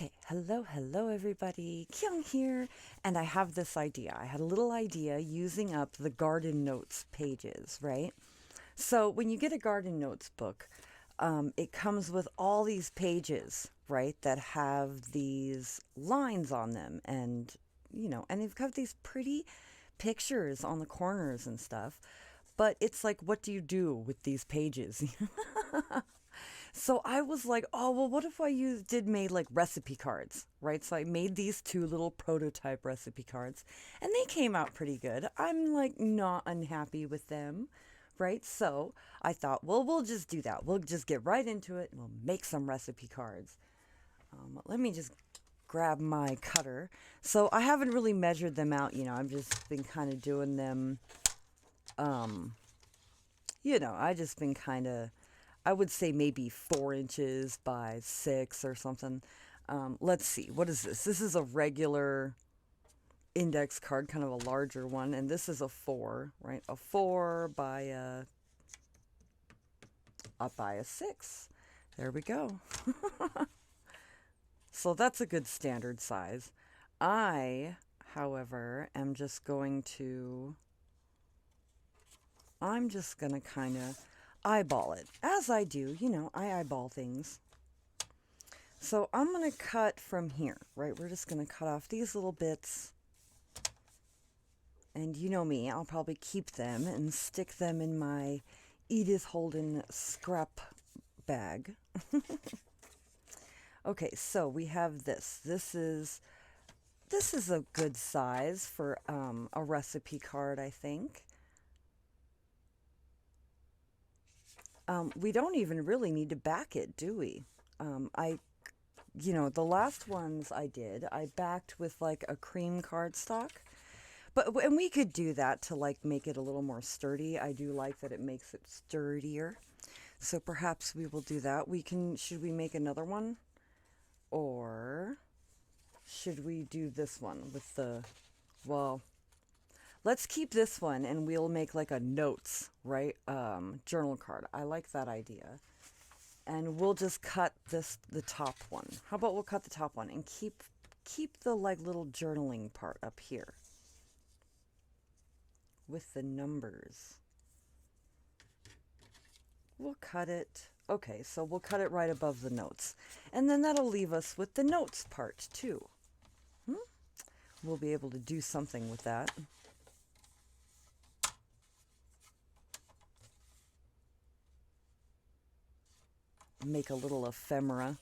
Okay, hello everybody. Kyung here, and I have this idea. I had a little idea using up the garden notes pages, right? So when you get a garden notes book, it comes with all these pages, right, that have these lines on them, and and they've got these pretty pictures on the corners and stuff. But it's like, what do you do with these pages? So I was like, oh, well, what if I made like recipe cards, right? So I made these two little prototype recipe cards and they came out pretty good. I'm like not unhappy with them, right? So I thought, well, we'll just do that. We'll just get right into it and we'll make some recipe cards. Let me just grab my cutter. So I haven't really measured them out, I've just been kind of doing them, I just been kind of, I would say maybe 4 inches by 6 or something. Let's see, what is this? This is a regular index card, kind of a larger one, and this is a 4, right? A 4 by a 6. There we go. So that's a good standard size. I, however, I'm just going to kind of eyeball it. As I do, I eyeball things. So I'm going to cut from here, right? We're just going to cut off these little bits. And you know me, I'll probably keep them and stick them in my Edith Holden scrap bag. Okay, so we have this. This is a good size for a recipe card, I think. We don't even really need to back it, do we? The last ones I did, I backed with like a cream cardstock. And we could do that to like make it a little more sturdy. I do like that it makes it sturdier. So perhaps we will do that. Should we make another one? Or should we do this one with let's keep this one and we'll make like a notes, right? Journal card. I like that idea. And we'll just cut the top one. How about we'll cut the top one and keep the like little journaling part up here with the numbers. We'll cut it. Okay, so we'll cut it right above the notes. And then that'll leave us with the notes part too. We'll be able to do something with that. Make a little ephemera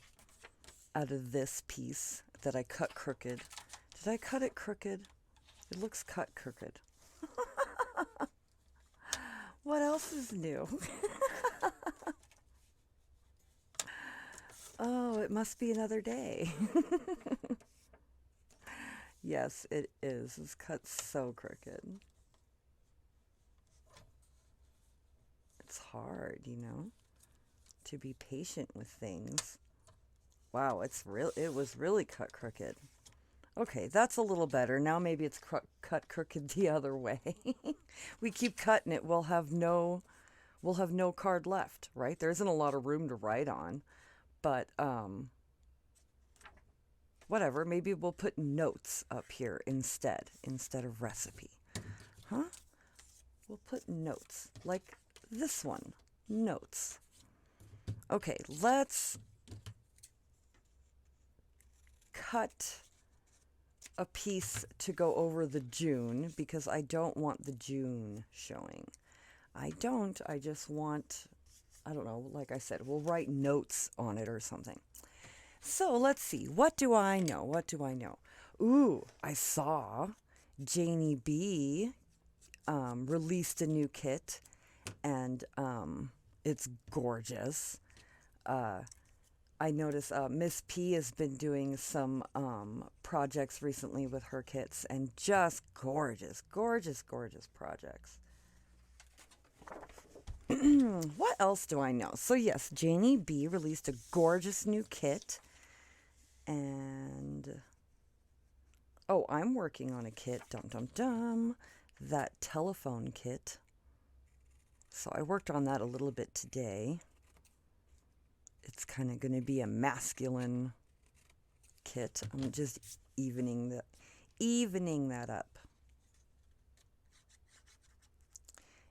out of this piece that I cut crooked. Did I cut it crooked? It looks cut crooked. What else is new? Oh, it must be another day. Yes, it is. It's cut so crooked. It's hard, to be patient with things. Wow, it was really cut crooked. Okay, that's a little better. Now maybe it's cut crooked the other way. We keep cutting it, we'll have no card left, right? There isn't a lot of room to write on, but whatever, maybe we'll put notes up here instead of recipe. Huh? We'll put notes, like this one, notes. Okay, let's cut a piece to go over the June because I don't want the June showing. I just want, I don't know, like I said, we'll write notes on it or something. So let's see, what do I know? Ooh, I saw Janie B released a new kit and it's gorgeous. I noticed Miss P has been doing some projects recently with her kits and just gorgeous projects. What else do I know? So yes, Janie B released a gorgeous new kit. And I'm working on a kit. That telephone kit. So I worked on that a little bit today. It's kind of going to be a masculine kit. I'm just evening that up.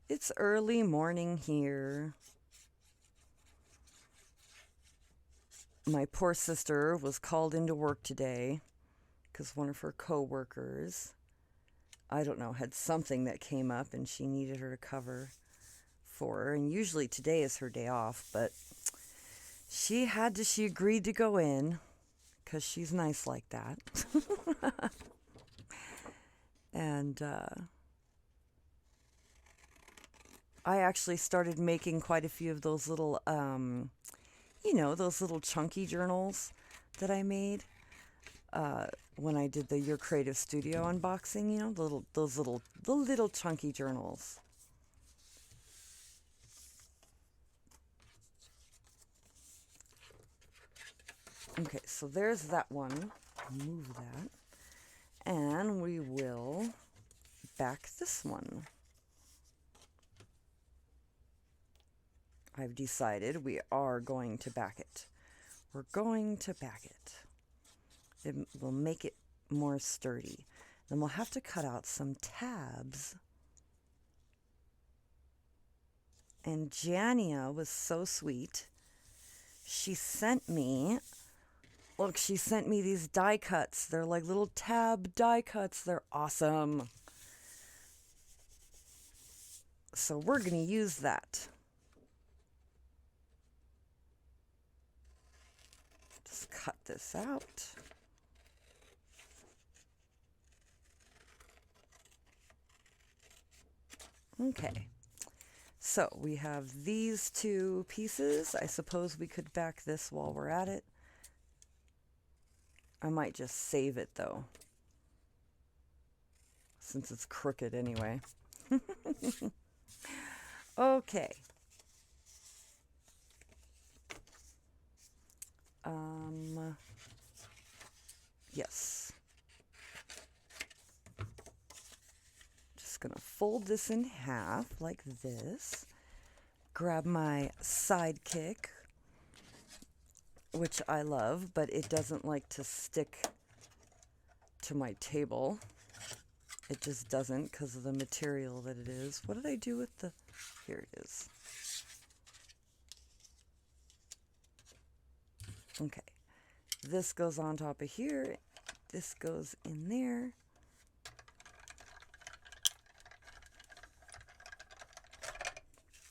It's early morning here. My poor sister was called into work today because one of her co-workers, I don't know, had something that came up and she needed her to cover for her. And usually today is her day off, but she agreed to go in because she's nice like that. And I actually started making quite a few of those little, those little chunky journals that I made when I did the Your Creative Studio unboxing. The little chunky journals. Okay, so there's that one. Move that. And we will back this one. I've decided we are going to back it. We're going to back it. It will make it more sturdy. Then we'll have to cut out some tabs. And Jania was so sweet. She sent me these die cuts. They're like little tab die cuts. They're awesome. So we're going to use that. Just cut this out. Okay. So we have these two pieces. I suppose we could back this while we're at it. I might just save it though, since it's crooked anyway. Okay. Yes. Just gonna fold this in half like this. Grab my sidekick, which I love, but it doesn't like to stick to my table. It just doesn't because of the material that it is. What did I do with the... Here it is. Okay. This goes on top of here. This goes in there.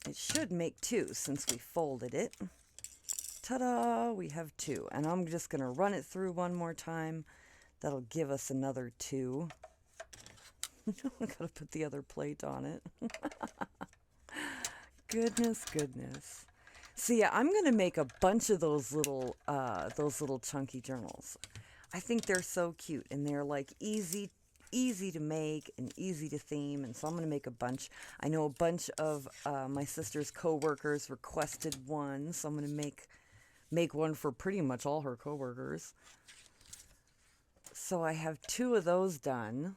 It should make two since we folded it. Ta-da! We have two. And I'm just going to run it through one more time. That'll give us another two. I gotta put the other plate on it. Goodness. So yeah, I'm gonna make a bunch of those little chunky journals. I think they're so cute and they're like easy to make and easy to theme, and so I'm gonna make a bunch. I know a bunch of my sister's co-workers requested one, so I'm gonna make one for pretty much all her co-workers. So I have two of those done.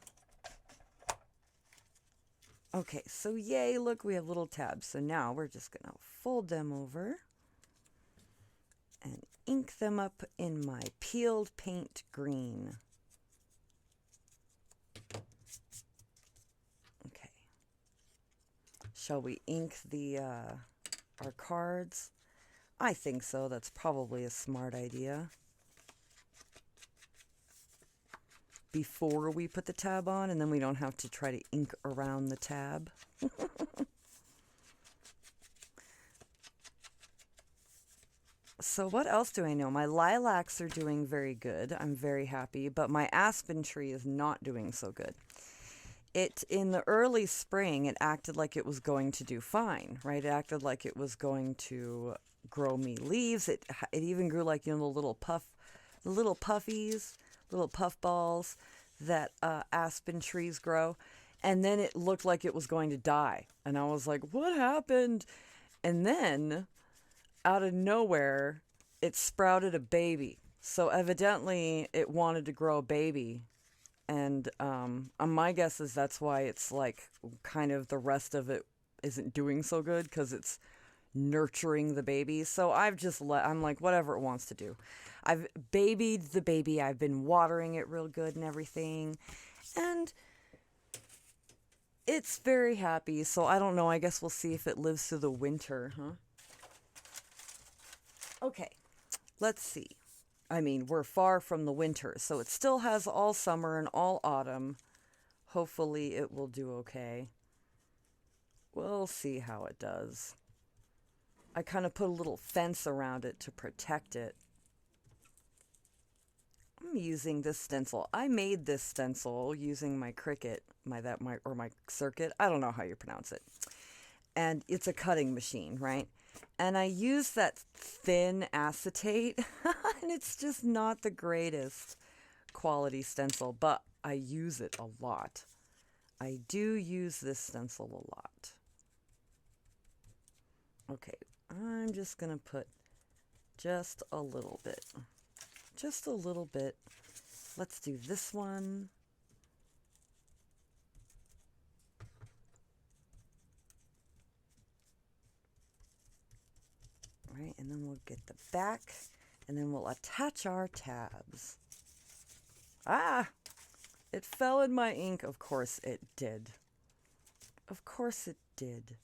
Okay, so yay, look, we have little tabs. So now we're just going to fold them over and ink them up in my peeled paint green. Okay. Shall we ink our cards? I think so. That's probably a smart idea. Before we put the tab on, and then we don't have to try to ink around the tab. So what else do I know? My lilacs are doing very good. I'm very happy, but my aspen tree is not doing so good. In the early spring, it acted like it was going to do fine, right? It acted like it was going to grow me leaves. It even grew like, the little puffies, little puff balls that aspen trees grow. And then it looked like it was going to die. And I was like, what happened? And then out of nowhere, it sprouted a baby. So evidently it wanted to grow a baby. And my guess is that's why it's like kind of the rest of it isn't doing so good, because it's nurturing the baby. So I'm like, whatever it wants to do. I've babied the baby. I've been watering it real good and everything. And it's very happy. So I don't know. I guess we'll see if it lives through the winter, huh? Okay, let's see. I mean, we're far from the winter, so it still has all summer and all autumn. Hopefully it will do okay. We'll see how it does. I kind of put a little fence around it to protect it. I'm using this stencil. I made this stencil using my Cricut, my Circuit. I don't know how you pronounce it. And it's a cutting machine, right? And I use that thin acetate, and it's just not the greatest quality stencil, but I use it a lot. I do use this stencil a lot. Okay, I'm just going to put just a little bit. Just a little bit. Let's do this one. Right, and then we'll get the back, and then we'll attach our tabs. Ah! It fell in my ink. Of course it did. Of course it did.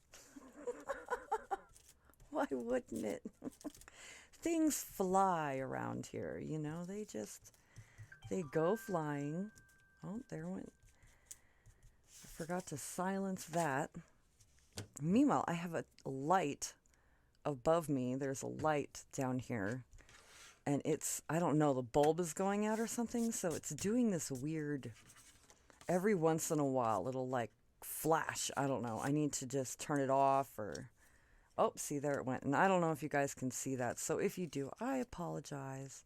Why wouldn't it? Things fly around here, you know? They go flying. Oh, there went. I forgot to silence that. Meanwhile, I have a light above me. There's a light down here. And I don't know, the bulb is going out or something. So it's doing this weird, every once in a while, it'll like flash. I don't know. I need to just turn it off or... Oh, see, there it went. And I don't know if you guys can see that. So if you do, I apologize.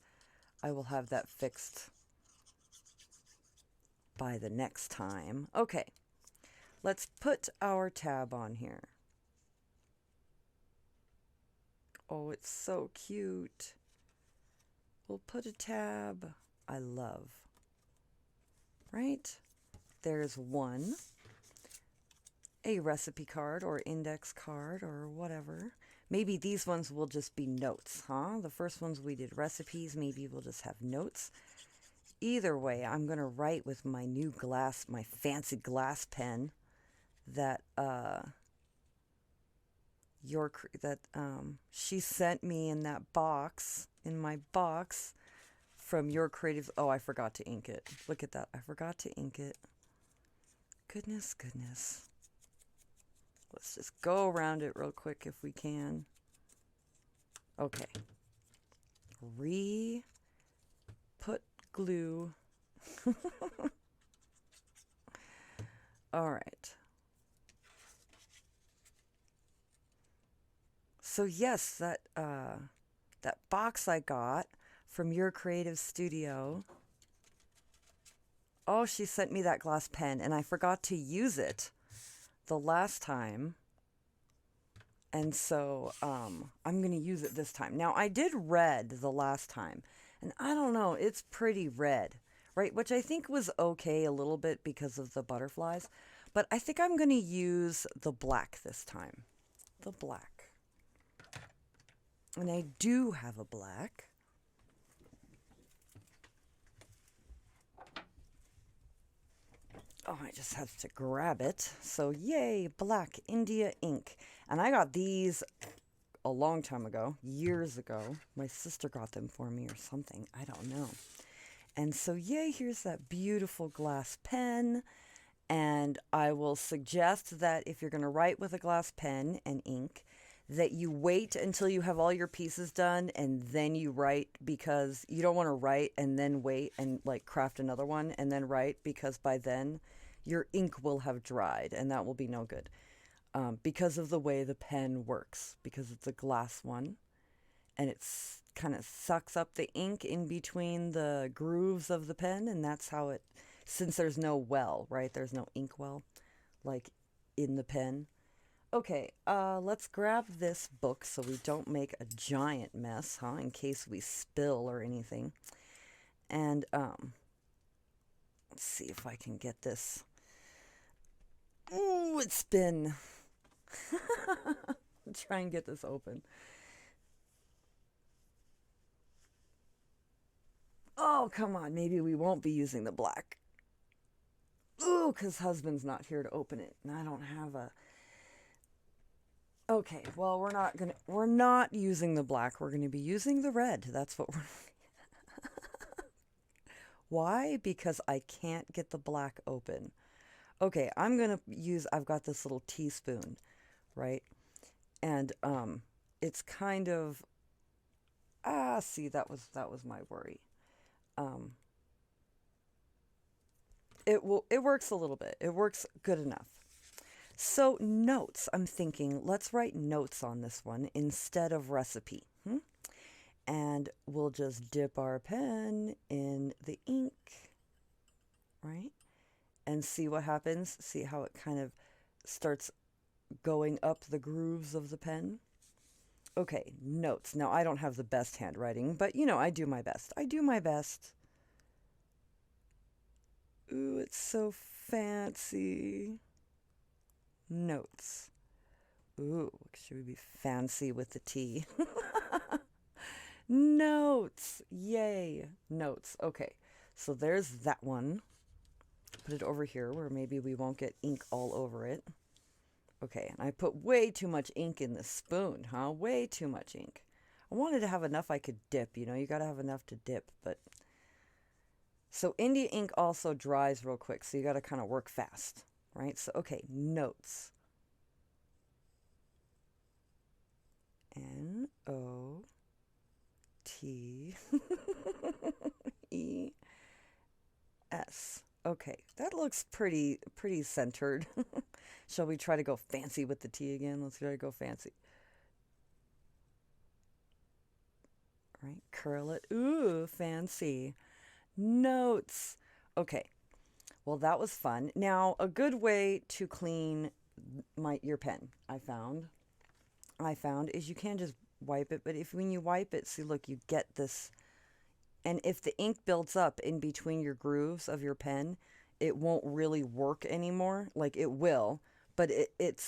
I will have that fixed by the next time. Okay, let's put our tab on here. Oh, it's so cute. We'll put a tab I love. Right? There's one. A recipe card or index card or whatever. Maybe these ones will just be notes, huh? The first ones we did recipes, maybe we'll just have notes. Either way, I'm going to write with my new glass, my fancy glass pen that she sent me in that box, in my box from Your Creative. Oh, I forgot to ink it. Look at that. I forgot to ink it. Goodness, goodness. Let's just go around it real quick if we can. Okay. Put glue. All right. So yes, that box I got from Your Creative Studio. Oh, she sent me that glass pen, and I forgot to use it the last time. And so I'm going to use it this time. Now, I did red the last time, and I don't know, it's pretty red, right? Which I think was okay a little bit because of the butterflies. But I think I'm going to use the black this time. The black. And I do have a black. Oh, I just have to grab it. So, yay, black India ink. And I got these a long time ago, years ago. My sister got them for me or something. I don't know. And so, yay, here's that beautiful glass pen. And I will suggest that if you're going to write with a glass pen and ink, that you wait until you have all your pieces done and then you write, because you don't want to write and then wait and like craft another one and then write, because by then your ink will have dried and that will be no good, because of the way the pen works, because it's a glass one and it's kind of sucks up the ink in between the grooves of the pen, and that's how it, since there's no well, right? There's no ink well like in the pen. Okay, let's grab this book so we don't make a giant mess, huh? In case we spill or anything. And, let's see if I can get this. Ooh, it's been Try and get this open. Oh, come on. Maybe we won't be using the black. Ooh, because husband's not here to open it. And I don't have a... Okay, well, we're not using the black. We're gonna be using the red. That's what we're... Why? Because I can't get the black open. Okay, I've got this little teaspoon, right? And it's kind of... see, that was my worry. It works a little bit. It works good enough. So notes, I'm thinking, let's write notes on this one instead of recipe. And we'll just dip our pen in the ink, right? And see what happens. See how it kind of starts going up the grooves of the pen. Okay, notes. Now, I don't have the best handwriting, but, I do my best. I do my best. Ooh, it's so fancy. Notes. Ooh, should we be fancy with the T? Notes. Yay. Notes. Okay, so there's that one. Put it over here where maybe we won't get ink all over it. Okay, and I put way too much ink in this spoon, huh? Way too much ink. I wanted to have enough I could dip, you got to have enough to dip, but... So India ink also dries real quick, so you got to kind of work fast, right? So, okay, notes. N-O-T-E-S. Okay, that looks pretty centered. Shall we try to go fancy with the T again? Let's try to go fancy. Right, curl it. Ooh, fancy. Notes. Okay, well, that was fun. Now, a good way to clean your pen, I found is you can just wipe it, but when you wipe it, see, look, you get this, and if the ink builds up in between your grooves of your pen, it won't really work anymore. Like, it will, but it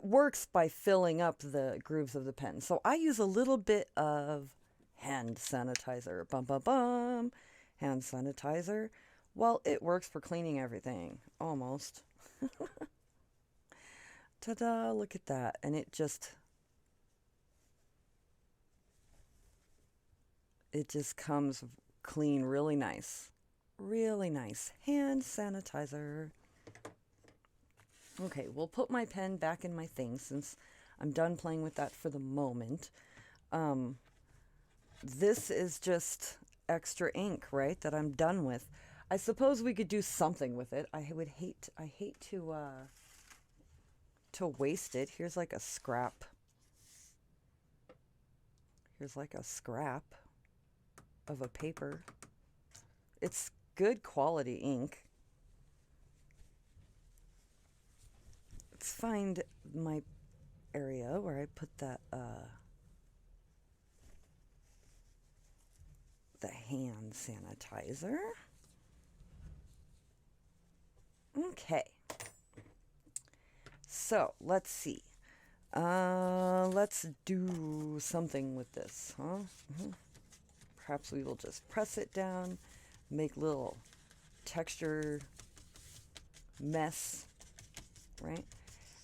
works by filling up the grooves of the pen. So I use a little bit of hand sanitizer. Bum, bum, bum. Hand sanitizer. Well, it works for cleaning everything. Almost. Ta-da, look at that. And it just comes clean, really nice. Really nice. Hand sanitizer. Okay, we'll put my pen back in my thing since I'm done playing with that for the moment. This is just extra ink, right, that I'm done with. I suppose we could do something with it. I hate to waste it. Here's like a scrap. Here's like a scrap of a paper. It's good quality ink. Let's find my area where I put that the hand sanitizer. Okay. So, let's see. Let's do something with this, huh? Perhaps we will just press it down, make little texture mess, right?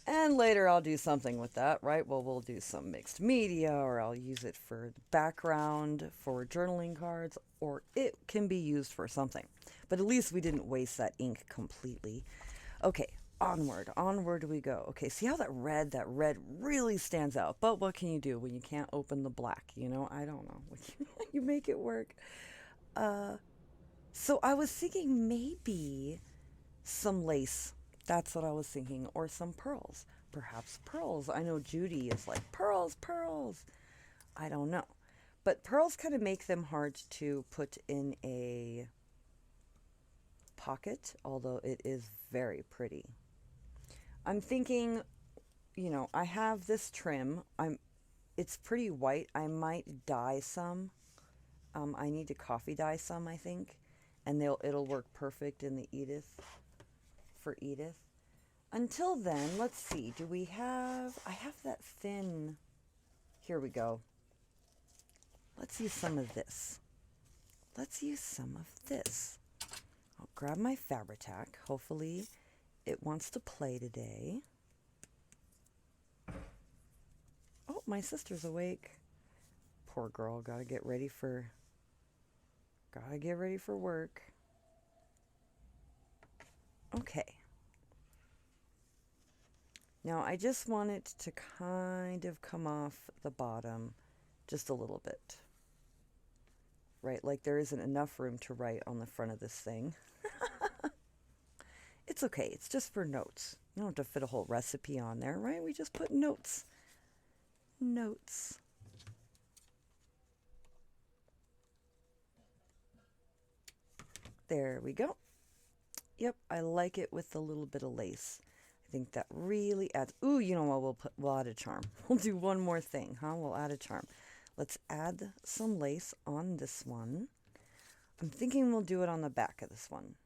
And later I'll do something with that, right? Well, we'll do some mixed media, or I'll use it for background for journaling cards, or it can be used for something. But at least we didn't waste that ink completely. Okay, onward we go. Okay, see how that red really stands out. But what can you do when you can't open the black? I don't know. You make it work. So I was thinking maybe some lace. That's what I was thinking. Or some pearls. Perhaps pearls. I know Judy is like, pearls. I don't know. But pearls kind of make them hard to put in a pocket, although it is very pretty. I'm thinking, I have this trim. It's pretty white. I might dye some. I need to coffee dye some, I think. And it'll work perfect in the Edith. Until then, let's see. Do we have... I have that thin... Here we go. Let's use some of this. Let's use some of this. I'll grab my Fabri-Tac. Hopefully it wants to play today. Oh, my sister's awake. Poor girl. Gotta get ready for work. Okay. Now I just want it to kind of come off the bottom just a little bit. Right, like there isn't enough room to write on the front of this thing. It's okay, it's just for notes. You don't have to fit a whole recipe on there, right? We just put notes. Notes. There we go. Yep, I like it with a little bit of lace. I think that really adds... Ooh, you know what? We'll add a charm. We'll do one more thing, huh? We'll add a charm. Let's add some lace on this one. I'm thinking we'll do it on the back of this one.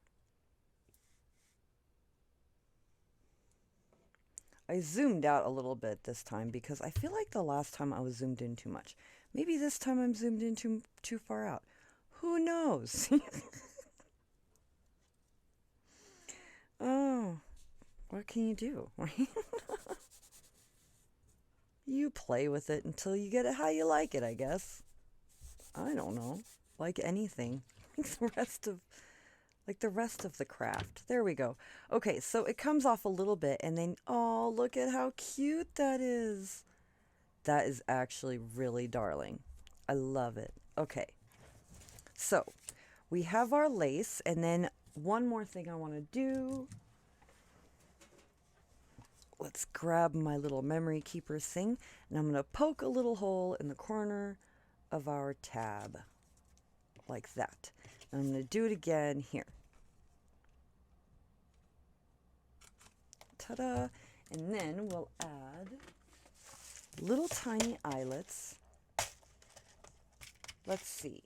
I zoomed out a little bit this time because I feel like the last time I was zoomed in too much. Maybe this time I'm zoomed in too far out. Who knows? Oh, what can you do? You play with it until you get it how you like it, I guess. I don't know. Like anything. Like the rest of the craft. There we go. Okay, so it comes off a little bit and then, oh, look at how cute that is. That is actually really darling. I love it. Okay. So, we have our lace, and then one more thing I want to do. Let's grab my little memory keeper thing, and I'm going to poke a little hole in the corner of our tab, like that. And I'm going to do it again here. Ta-da! And then we'll add little tiny eyelets. Let's see.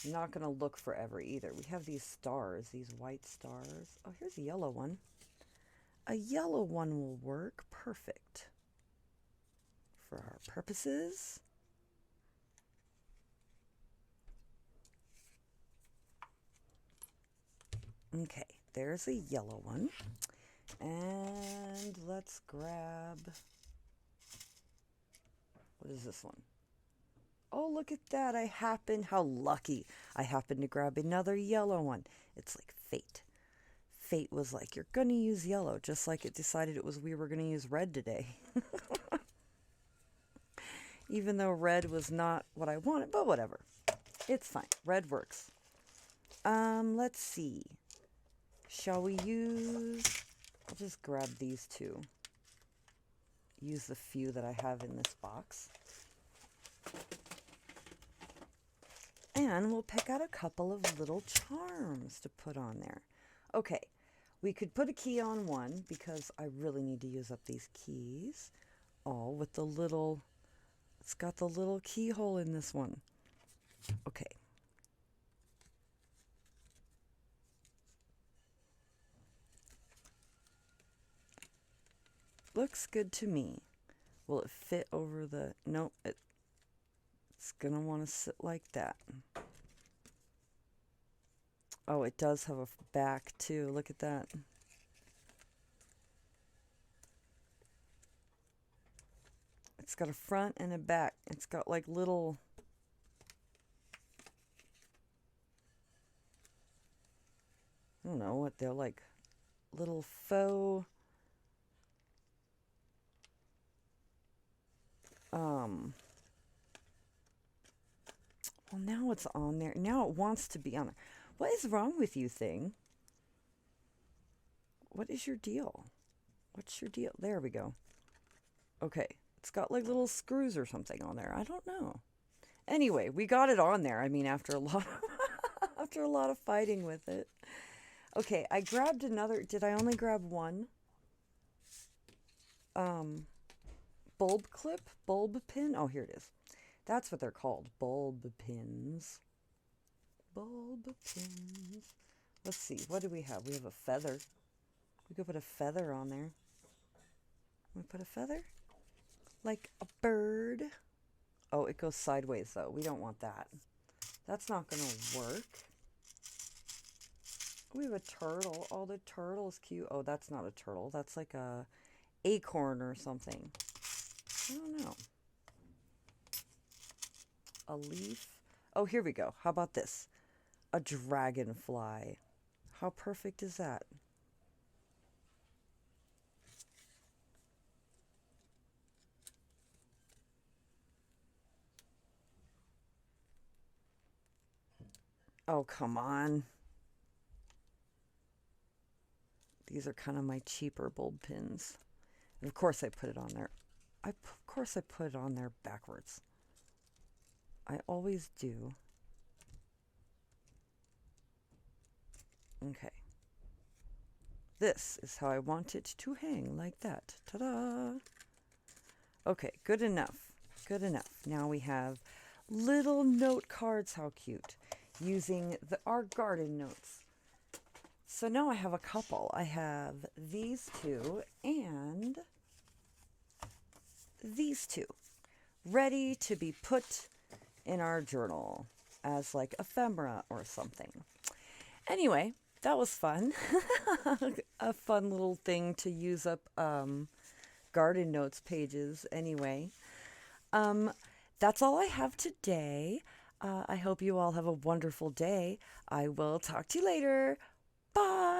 I'm not going to look forever either. We have these stars, these white stars. Oh, here's a yellow one. A yellow one will work perfect for our purposes. Okay, there's a yellow one. And let's grab... What is this one? Oh, look at that. How lucky. I happened to grab another yellow one. It's like fate. Fate was like, you're going to use yellow, just like it decided we were going to use red today. Even though red was not what I wanted, but whatever. It's fine. Red works. Let's see. Shall we use... I'll just grab these two. Use the few that I have in this box. And we'll pick out a couple of little charms to put on there. Okay, we could put a key on one because I really need to use up these keys. Oh, with the little... It's got the little keyhole in this one. Okay. Looks good to me. Will it fit over the... Nope, it's going to want to sit like that. Oh, it does have a back too. Look at that. It's got a front and a back. It's got like little... I don't know what they're like. Little faux... Well, now it's on there. Now it wants to be on there. What is wrong with you, thing? What is your deal? What's your deal? There we go. Okay. It's got like little screws or something on there. I don't know. Anyway, we got it on there. I mean, after a lot after a lot of fighting with it. Okay, I grabbed another. Did I only grab one? Bulb clip? Bulb pin? Oh, here it is. That's what they're called. Bulb pins. Bulb pins. Let's see. What do we have? We have a feather. We could put a feather on there. We put a feather? Like a bird? Oh, it goes sideways though. We don't want that. That's not going to work. We have a turtle. Oh, the turtle's cute. Oh, that's not a turtle. That's like a acorn or something. I don't know. A leaf. Oh, here we go. How about this? A dragonfly. How perfect is that? Oh, come on. These are kind of my cheaper bulb pins. And of course I put it on there. Of course I put it on there backwards. I always do. Okay. This is how I want it to hang, like that. Ta-da! Okay, good enough. Good enough. Now we have little note cards. How cute. Using our garden notes. So now I have a couple. I have these two and these two ready to be put in our journal as like ephemera or something. Anyway, that was fun. A fun little thing to use up garden notes pages anyway. That's all I have today. I hope you all have a wonderful day. I will talk to you later. Bye.